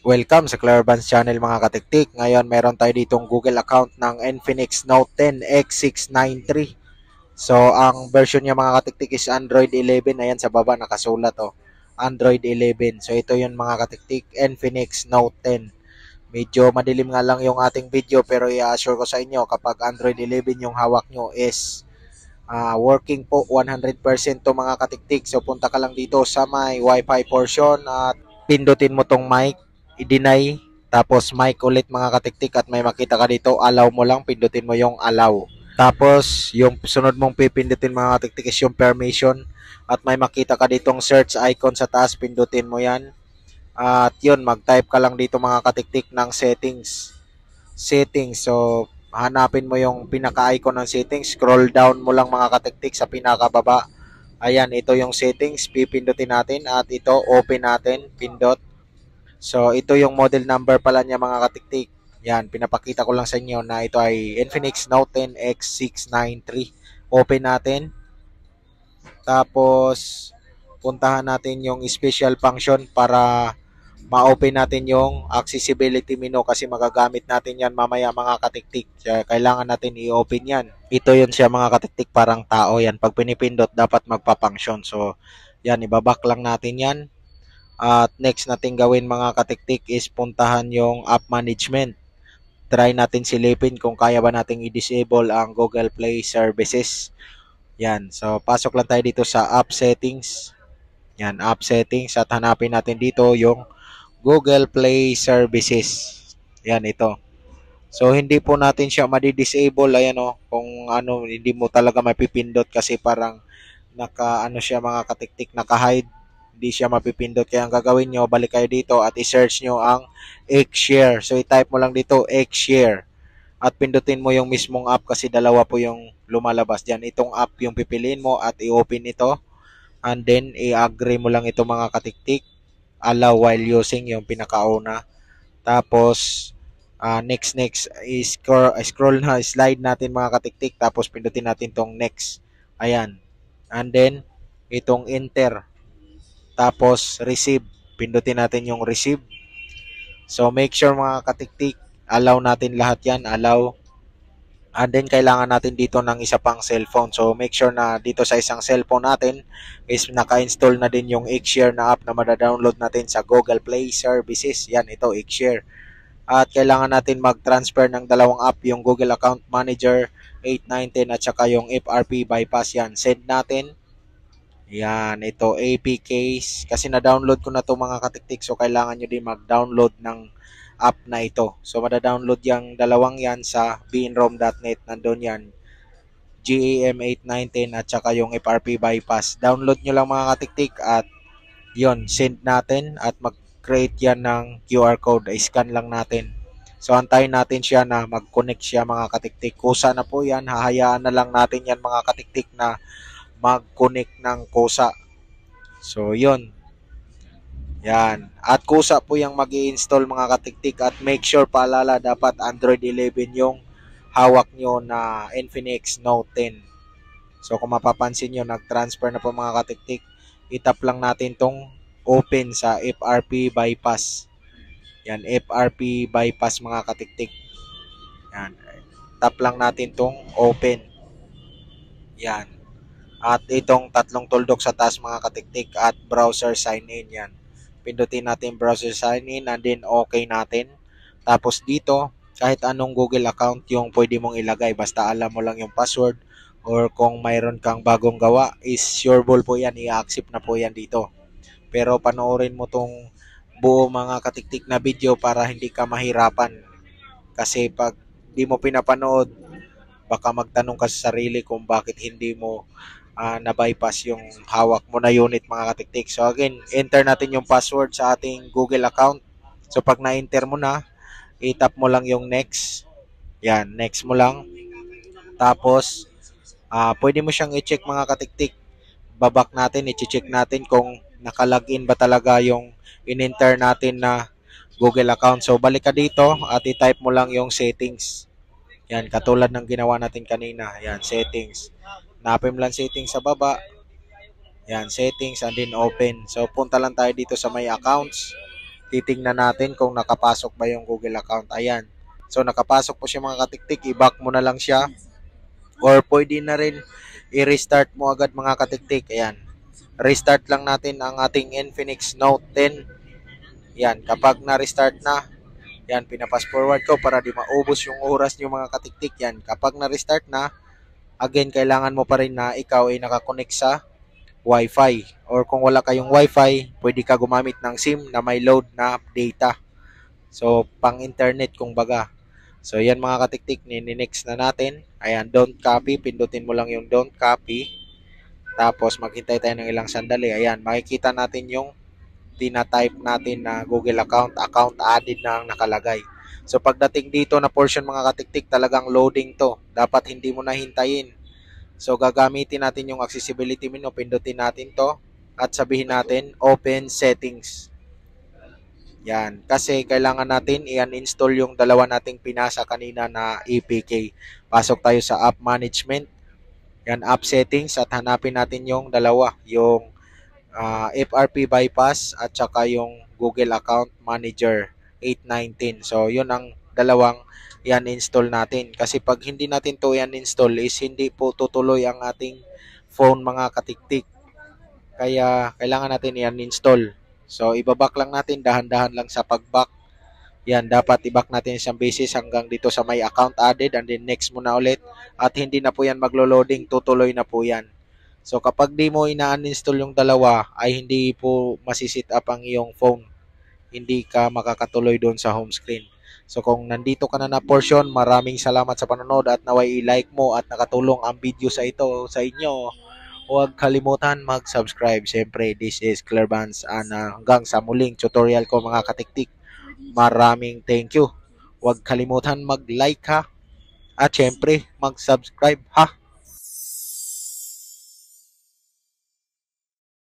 Welcome sa Clarvans Channel mga katiktik. Ngayon meron tayo ditong Google account ng Infinix Note 10 X693. So ang version niya mga katiktik is Android 11. Ayan sa baba nakasulat Android 11. So ito yun mga katiktik, Infinix Note 10. Medyo madilim nga lang yung ating video pero i-assure ko sa inyo kapag Android 11 yung hawak nyo is working po 100% to mga katiktik. So punta ka lang dito sa may Wi-Fi portion at pindutin mo tong mic, i-deny, tapos mic ulit mga katiktik at may makita ka dito, allow mo lang, pindutin mo yung allow. Tapos yung sunod mong pipindutin mga katiktik is yung permission at may makita ka ditong search icon sa taas, pindutin mo yan. At yun, mag-type ka lang dito mga katiktik ng settings. So hanapin mo yung pinaka-icon ng settings, scroll down mo lang mga katiktik sa pinakababa. Ayan, ito yung settings, pipindutin natin at ito, open natin, pindot. So, ito yung model number pala niya mga katiktik. Yan, pinapakita ko lang sa inyo na ito ay Infinix Note 10 X693. Open natin. Tapos, puntahan natin yung special function para ma-open natin yung accessibility menu kasi magagamit natin yan mamaya mga katiktik. Kailangan natin i-open yan. Ito yun siya mga katiktik, parang tao yan. Pag pinipindot, dapat magpa-function. So, yan, ibaback lang natin yan. At next natin gawin mga katiktik is puntahan yung app management. Try natin silipin kung kaya ba nating i-disable ang Google Play Services. Yan, so pasok lang tayo dito sa app settings. Yan, app settings at hanapin natin dito yung Google Play Services. Yan, ito. So, hindi po natin siya madi-disable. Ayan kung hindi mo talaga mapipindot kasi parang naka, siya mga katiktik, naka-hide. Hindi siya mapipindot. Kaya ang gagawin nyo, balik kayo dito at i-search nyo ang Xshare. So, i-type mo lang dito, Xshare. At pindutin mo yung mismong app kasi dalawa po yung lumalabas dyan. Itong app yung pipiliin mo at i-open ito. And then, i-agree mo lang ito mga katiktik. Allow while using yung pinakauna. Tapos next scroll na, slide natin mga katiktik, tapos pindutin natin tong next. Ayan, and then itong enter, tapos receive, pindutin natin yung receive. So make sure mga katiktik, allow natin lahat yan, allow. And then, kailangan natin dito ng isa pang cellphone. So, make sure na dito sa isang cellphone natin is naka-install na din yung Xshare na app na mada-download natin sa Google Play Services. Yan, ito, Xshare. At kailangan natin mag-transfer ng dalawang app, yung Google Account Manager 8910 at saka yung FRP Bypass. Yan, send natin. Yan, ito, APKs. Kasi na-download ko na to mga katiktik. So, kailangan nyo din mag-download ng app na ito. So, mada-download yung dalawang yan sa beanrom.net. Nandun yan. GAM8910 at saka yung FRP Bypass. Download nyo lang mga katiktik at yon, send natin at mag-create yan ng QR code. I-scan lang natin. So, antayin natin siya na mag-connect siya mga katiktik. Kusa na po yan. Hahayaan na lang natin yan mga katiktik na mag-connect ng kusa. So, yon. Yan. At kusa po yung mag-i-install mga katiktik at make sure paalala dapat Android 11 yung hawak nyo na Infinix Note 10. So kung mapapansin nyo, nag-transfer na po mga katiktik. Itap lang natin tong open sa FRP Bypass. Yan, FRP Bypass mga katiktik. Yan. Tap lang natin tong open. Yan. At itong tatlong tuldok sa taas mga katiktik at browser sign in yan. Pindutin natin browser sign in and then okay natin. Tapos dito, kahit anong Google account yung pwede mong ilagay. Basta alam mo lang yung password or kung mayroon kang bagong gawa is sureable po yan. I-accept na po yan dito. Pero panoorin mo tong buo mga katiktik na video para hindi ka mahirapan. Kasi pag di mo pinapanood, baka magtanong ka sa sarili kung bakit hindi mo na-bypass yung hawak mo na unit mga katiktik. So again, enter natin yung password sa ating Google account. So pag na-enter mo na, i-tap mo lang yung next. Yan, next mo lang. Tapos, pwede mo siyang i-check mga katiktik. Babak natin, i-check natin kung naka-login ba talaga yung in-enter natin na Google account. So balik ka dito at i-type mo lang yung settings. Yan, katulad ng ginawa natin kanina. Yan, settings. Hanapin mo lang settings sa baba. Yan, settings and then open. So, punta lang tayo dito sa may accounts. titingnan natin kung nakapasok ba yung Google account. Ayan. So, nakapasok po siya mga katiktik. I-back mo na lang siya. Or pwede na rin i-restart mo agad mga katiktik. Ayan. Restart lang natin ang ating Infinix Note 10. Yan. Kapag na-restart na, yan, pinapas forward ko para di maubos yung oras nyo mga katiktik. Yan. Kapag na-restart na, again, kailangan mo pa rin na ikaw ay nakakonect sa Wi-Fi. Or kung wala kayong Wi-Fi, pwede ka gumamit ng SIM na may load na data. So, pang internet kung baga. So, yan mga katiktik, nini-next na natin. Ayan, don't copy. Pindutin mo lang yung don't copy. Tapos, maghintay tayo ng ilang sandali. Ayan, makikita natin yung tina-type natin na Google account added na ang nakalagay. So, pagdating dito na portion mga katiktik, talagang loading to. Dapat hindi mo na hintayin. So, gagamitin natin yung accessibility menu. Pindutin natin to at sabihin natin, open settings. Yan. Kasi kailangan natin i-uninstall yung dalawa nating pinasa kanina na APK. Pasok tayo sa app management. Yan, app settings at hanapin natin yung dalawa. Yung FRP bypass at saka yung Google Account Manager 819. So, yun ang dalawang i-uninstall natin. Kasi pag hindi natin to i-uninstall is hindi po tutuloy ang ating phone mga katiktik. Kaya kailangan natin i-uninstall. So, ibaback lang natin, dahan-dahan lang sa pag-back. Yan, dapat i-back natin isang beses hanggang dito sa may account added and then next muna ulit. At hindi na po yan maglo-loading, tutuloy na po yan. So, kapag di mo ina-uninstall yung dalawa, ay hindi po masisit up ang iyong phone. Hindi ka makakatuloy doon sa home screen. So, kung nandito ka na portion, maraming salamat sa panonood at naway i-like mo at nakatulong ang video sa ito sa inyo. Huwag kalimutan mag-subscribe. Siyempre, this is Claire Vance and hanggang sa muling tutorial ko mga katiktik. Maraming thank you. Huwag kalimutan mag-like ha. At siyempre, mag-subscribe ha.